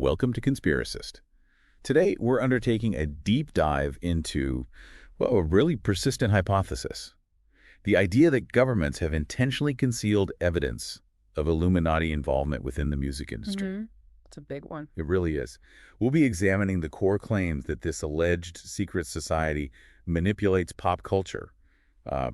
Welcome to Conspiracist. Today, we're undertaking a deep dive into, well, a really persistent hypothesis. The idea that governments have intentionally concealed evidence of Illuminati involvement within the music industry. It's a big one. It really is. We'll be examining the core claims that this alleged secret society manipulates pop culture,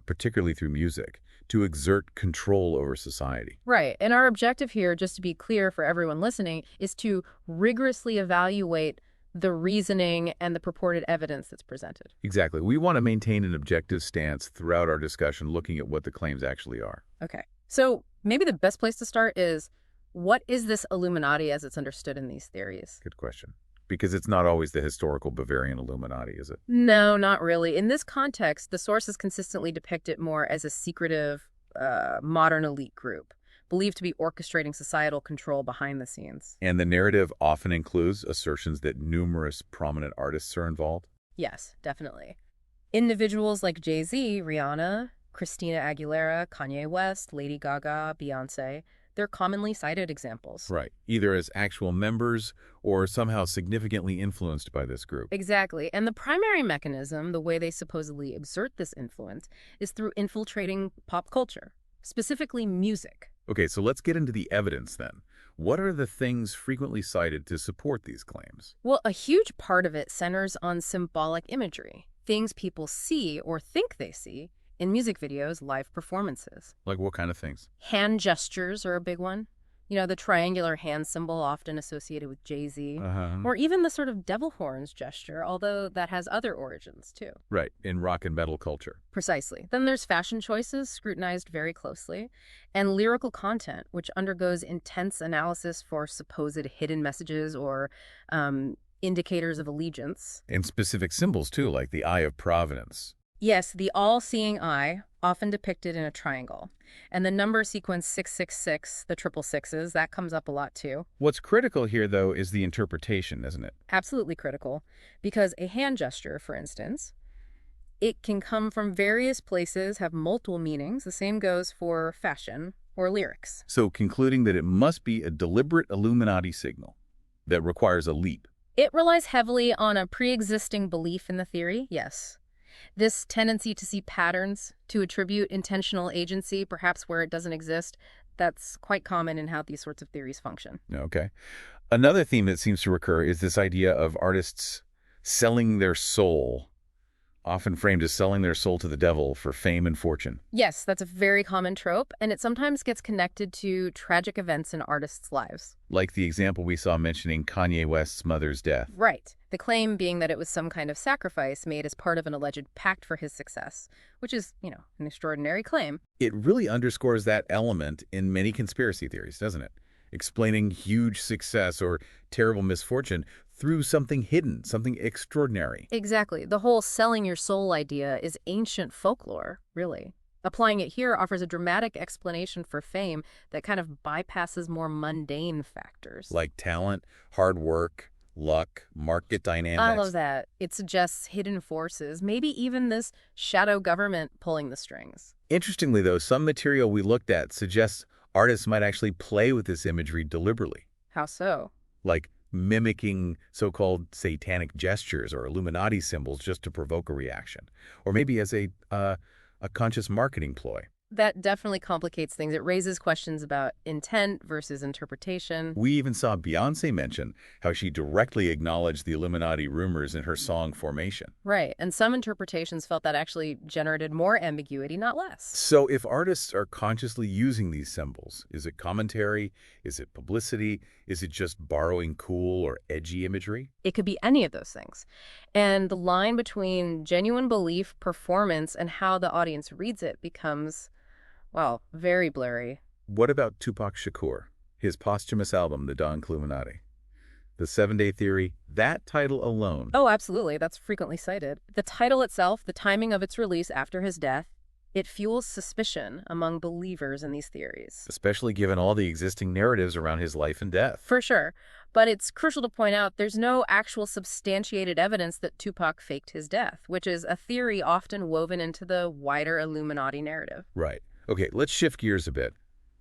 particularly through music, to exert control over society. Right. And our objective here, just to be clear for everyone listening, is to rigorously evaluate the reasoning and the purported evidence that's presented. Exactly. We want to maintain an objective stance throughout our discussion, looking at what the claims actually are. Okay. So maybe the best place to start is, what is this Illuminati as it's understood in these theories? Good question. Because it's not always the historical Bavarian Illuminati, is it? No, not really. In this context, the sources consistently depict it more as a secretive, modern elite group, believed to be orchestrating societal control behind the scenes. And the narrative often includes assertions that numerous prominent artists are involved? Yes, definitely. Individuals like Jay-Z, Rihanna, Christina Aguilera, Kanye West, Lady Gaga, Beyonce, they're commonly cited examples. Right. Either as actual members or somehow significantly influenced by this group. Exactly. And the primary mechanism, the way they supposedly exert this influence, is through infiltrating pop culture, specifically music. Okay, so let's get into the evidence then. What are the things frequently cited to support these claims? Well, a huge part of it centers on symbolic imagery, things people see or think they see in music videos, live performances. Like what kind of things? Hand gestures are a big one. You know, the triangular hand symbol often associated with Jay-Z. Or even the sort of devil horns gesture, although that has other origins too. Right, in rock and metal culture. Precisely. Then there's fashion choices, scrutinized very closely, and lyrical content, which undergoes intense analysis for supposed hidden messages or indicators of allegiance. And specific symbols too, like the Eye of Providence. Yes, the all-seeing eye, often depicted in a triangle. And the number sequence 666, the triple sixes, that comes up a lot too. What's critical here, though, is the interpretation, isn't it? Absolutely critical. Because a hand gesture, for instance, it can come from various places, have multiple meanings. The same goes for fashion or lyrics. So concluding that it must be a deliberate Illuminati signal that requires a leap. It relies heavily on a pre-existing belief in the theory, yes. This tendency to see patterns, to attribute intentional agency, perhaps where it doesn't exist, that's quite common in how these sorts of theories function. Okay. Another theme that seems to recur is this idea of artists selling their soul, often framed as selling their soul to the devil for fame and fortune. Yes, that's a very common trope, and it sometimes gets connected to tragic events in artists' lives. Like the example we saw mentioning Kanye West's mother's death. Right. The claim being that it was some kind of sacrifice made as part of an alleged pact for his success, which is, an extraordinary claim. It really underscores that element in many conspiracy theories, doesn't it? Explaining huge success or terrible misfortune through something hidden, something extraordinary. Exactly. The whole selling your soul idea is ancient folklore, really. Applying it here offers a dramatic explanation for fame that kind of bypasses more mundane factors. Like talent, hard work, luck, market dynamics. All of that. It suggests hidden forces, maybe even this shadow government pulling the strings. Interestingly, though, some material we looked at suggests artists might actually play with this imagery deliberately. How so? Like mimicking so-called satanic gestures or Illuminati symbols just to provoke a reaction. Or maybe as a conscious marketing ploy. That definitely complicates things. It raises questions about intent versus interpretation. We even saw Beyonce mention how she directly acknowledged the Illuminati rumors in her song Formation. Right, and some interpretations felt that actually generated more ambiguity, not less. So if artists are consciously using these symbols, is it commentary? Is it publicity? Is it just borrowing cool or edgy imagery? It could be any of those things. And the line between genuine belief, performance, and how the audience reads it becomes, well, very blurry. What about Tupac Shakur, his posthumous album, The Don Illuminati? The 7 Day Theory, that title alone. Oh, absolutely. That's frequently cited. The title itself, the timing of its release after his death, it fuels suspicion among believers in these theories. Especially given all the existing narratives around his life and death. For sure. But it's crucial to point out there's no actual substantiated evidence that Tupac faked his death, which is a theory often woven into the wider Illuminati narrative. Right. Okay, let's shift gears a bit.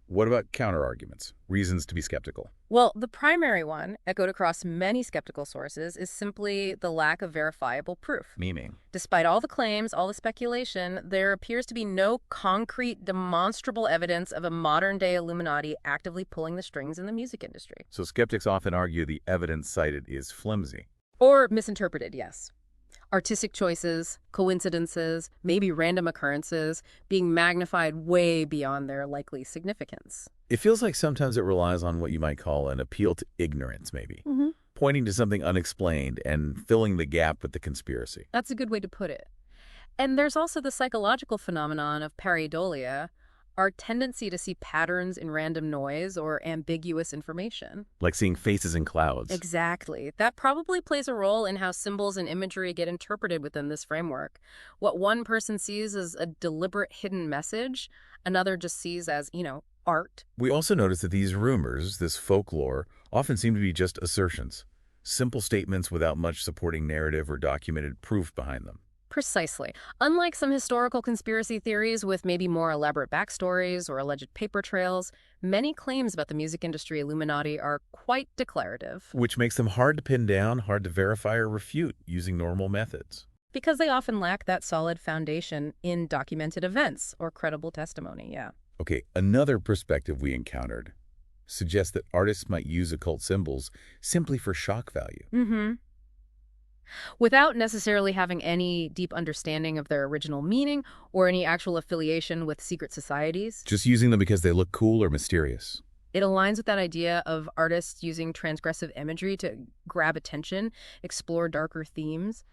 What about counterarguments? Reasons to be skeptical? Well, the primary one, echoed across many skeptical sources, is simply the lack of verifiable proof. Meaning? Despite all the claims, all the speculation, there appears to be no concrete, demonstrable evidence of a modern-day Illuminati actively pulling the strings in the music industry. So skeptics often argue the evidence cited is flimsy. Or misinterpreted, yes. Artistic choices, coincidences, maybe random occurrences, being magnified way beyond their likely significance. It feels like sometimes it relies on what you might call an appeal to ignorance, maybe. Pointing to something unexplained and filling the gap with the conspiracy. That's a good way to put it. And there's also the psychological phenomenon of pareidolia, our tendency to see patterns in random noise or ambiguous information. Like seeing faces in clouds. Exactly. That probably plays a role in how symbols and imagery get interpreted within this framework. What one person sees as a deliberate hidden message, another just sees as, art. We also notice that these rumors, this folklore, often seem to be just assertions. Simple statements without much supporting narrative or documented proof behind them. Precisely. Unlike some historical conspiracy theories with maybe more elaborate backstories or alleged paper trails, many claims about the music industry Illuminati are quite declarative. Which makes them hard to pin down, hard to verify or refute using normal methods. Because they often lack that solid foundation in documented events or credible testimony, yeah. Okay, another perspective we encountered suggests that artists might use occult symbols simply for shock value. Without necessarily having any deep understanding of their original meaning or any actual affiliation with secret societies. Just using them because they look cool or mysterious. It aligns with that idea of artists using transgressive imagery to grab attention, explore darker themes.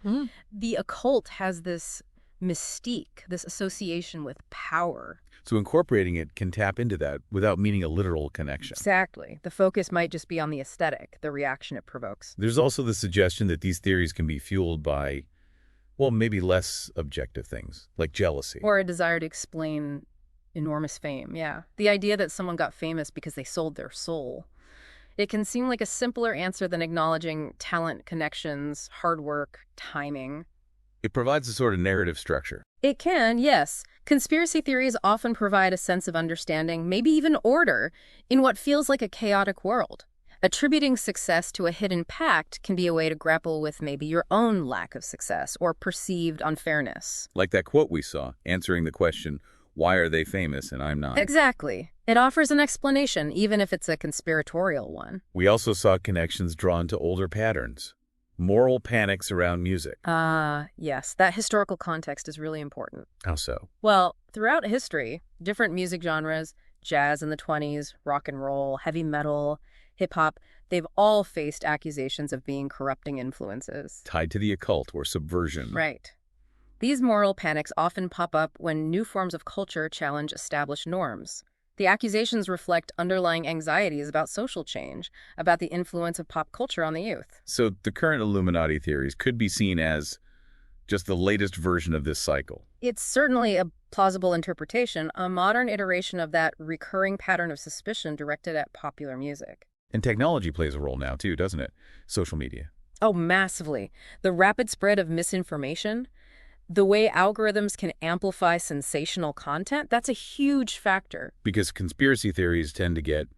The occult has this mystique, this association with power. So incorporating it can tap into that without meaning a literal connection. Exactly. The focus might just be on the aesthetic, the reaction it provokes. There's also the suggestion that these theories can be fueled by, well, maybe less objective things, like jealousy. Or a desire to explain enormous fame, yeah. The idea that someone got famous because they sold their soul. It can seem like a simpler answer than acknowledging talent, connections, hard work, timing. It provides a sort of narrative structure. It can, yes. Conspiracy theories often provide a sense of understanding, maybe even order, in what feels like a chaotic world. Attributing success to a hidden pact can be a way to grapple with maybe your own lack of success or perceived unfairness. Like that quote we saw, answering the question, why are they famous and I'm not? Exactly. It offers an explanation, even if it's a conspiratorial one. We also saw connections drawn to older patterns. Moral panics around music. Yes. That historical context is really important. How so? Well, throughout history, different music genres, jazz in the 20s, rock and roll, heavy metal, hip-hop, they've all faced accusations of being corrupting influences. Tied to the occult or subversion. Right. These moral panics often pop up when new forms of culture challenge established norms. The accusations reflect underlying anxieties about social change, about the influence of pop culture on the youth. So the current Illuminati theories could be seen as just the latest version of this cycle. It's certainly a plausible interpretation, a modern iteration of that recurring pattern of suspicion directed at popular music. And technology plays a role now too, doesn't it? Social media. Oh, massively. The rapid spread of misinformation, the way algorithms can amplify sensational content, that's a huge factor. Because conspiracy theories tend to get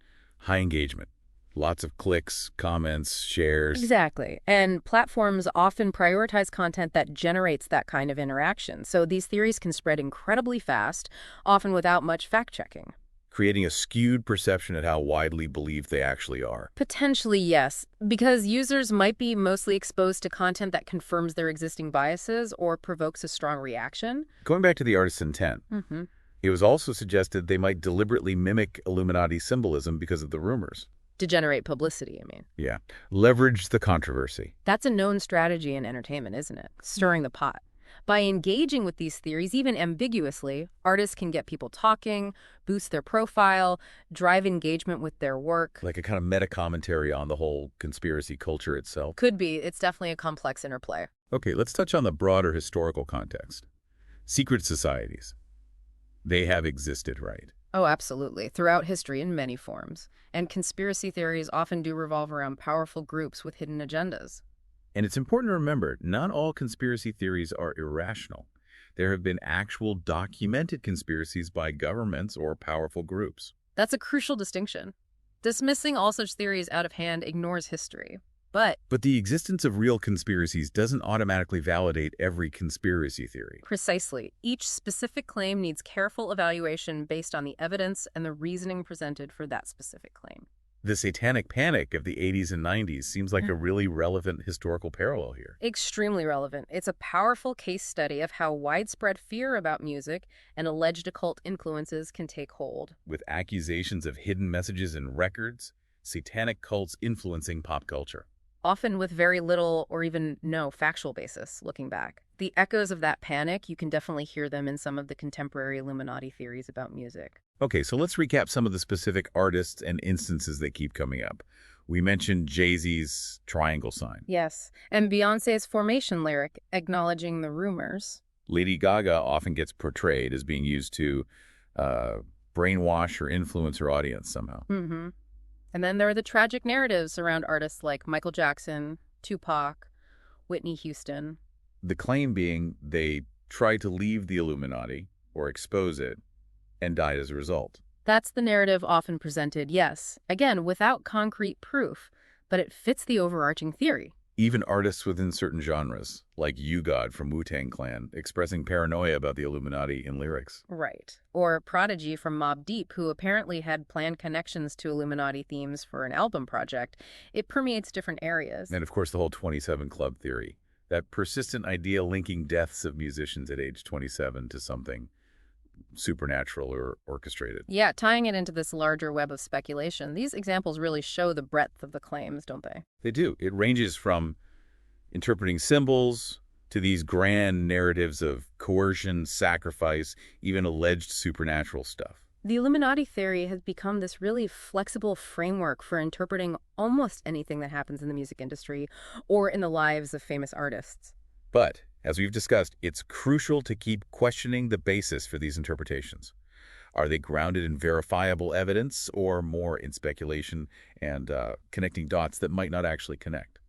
high engagement. Lots of clicks, comments, shares. Exactly. And platforms often prioritize content that generates that kind of interaction. So these theories can spread incredibly fast, often without much fact-checking. Creating a skewed perception of how widely believed they actually are. Potentially, yes, because users might be mostly exposed to content that confirms their existing biases or provokes a strong reaction. Going back to the artist's intent, it was also suggested they might deliberately mimic Illuminati symbolism because of the rumors. To generate publicity, I mean. Yeah. Leverage the controversy. That's a known strategy in entertainment, isn't it? Stirring the pot. By engaging with these theories, even ambiguously, artists can get people talking, boost their profile, drive engagement with their work. Like a kind of meta-commentary on the whole conspiracy culture itself. Could be. It's definitely a complex interplay. Okay, let's touch on the broader historical context. Secret societies. They have existed, right? Oh, absolutely. Throughout history in many forms. And conspiracy theories often do revolve around powerful groups with hidden agendas. And it's important to remember, not all conspiracy theories are irrational. There have been actual documented conspiracies by governments or powerful groups. That's a crucial distinction. Dismissing all such theories out of hand ignores history. But But the existence of real conspiracies doesn't automatically validate every conspiracy theory. precisely, each specific claim needs careful evaluation based on the evidence and the reasoning presented for that specific claim. The satanic panic of the 80s and 90s seems like a really relevant historical parallel here. Extremely relevant. It's a powerful case study of how widespread fear about music and alleged occult influences can take hold. With accusations of hidden messages in records, satanic cults influencing pop culture. Often with very little or even no factual basis, looking back. The echoes of that panic, you can definitely hear them in some of the contemporary Illuminati theories about music. Okay, so let's recap some of the specific artists and instances that keep coming up. We mentioned Jay-Z's triangle sign. Yes, and Beyoncé's Formation lyric, acknowledging the rumors. Lady Gaga often gets portrayed as being used to brainwash or influence her audience somehow. Mm-hmm. And then there are the tragic narratives around artists like Michael Jackson, Tupac, Whitney Houston. The claim being they tried to leave the Illuminati or expose it and died as a result. That's the narrative often presented, yes. Again, without concrete proof, but it fits the overarching theory. Even artists within certain genres, like U-God from Wu-Tang Clan, expressing paranoia about the Illuminati in lyrics. Right. Or Prodigy from Mobb Deep, who apparently had planned connections to Illuminati themes for an album project. It permeates different areas. And of course, the whole 27 Club theory, that persistent idea linking deaths of musicians at age 27 to something supernatural or orchestrated. Yeah, tying it into this larger web of speculation, these examples really show the breadth of the claims, don't they? They do. It ranges from interpreting symbols to these grand narratives of coercion, sacrifice, even alleged supernatural stuff. The Illuminati theory has become this really flexible framework for interpreting almost anything that happens in the music industry or in the lives of famous artists. But, as we've discussed, it's crucial to keep questioning the basis for these interpretations. Are they grounded in verifiable evidence or more in speculation and connecting dots that might not actually connect?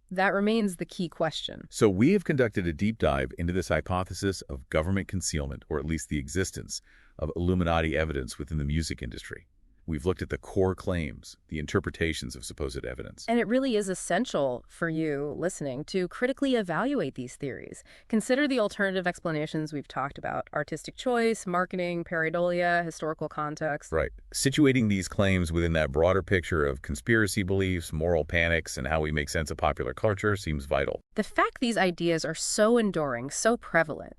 That remains the key question. So we have conducted a deep dive into this hypothesis of government concealment, or at least the existence of Illuminati evidence within the music industry. We've looked at the core claims, the interpretations of supposed evidence. And it really is essential for you listening to critically evaluate these theories. Consider the alternative explanations we've talked about: artistic choice, marketing, pareidolia, historical context. Right. Situating these claims within that broader picture of conspiracy beliefs, moral panics, and how we make sense of popular culture seems vital. The fact these ideas are so enduring, so prevalent,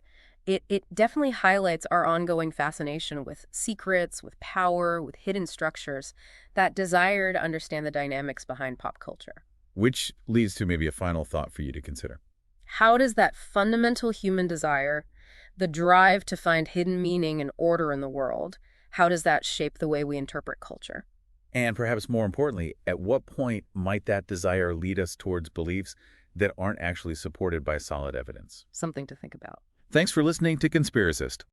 it definitely highlights our ongoing fascination with secrets, with power, with hidden structures, that desire to understand the dynamics behind pop culture. Which leads to maybe a final thought for you to consider. How does that fundamental human desire, the drive to find hidden meaning and order in the world, how does that shape the way we interpret culture? And perhaps more importantly, at what point might that desire lead us towards beliefs that aren't actually supported by solid evidence? Something to think about. Thanks for listening to Conspiracist.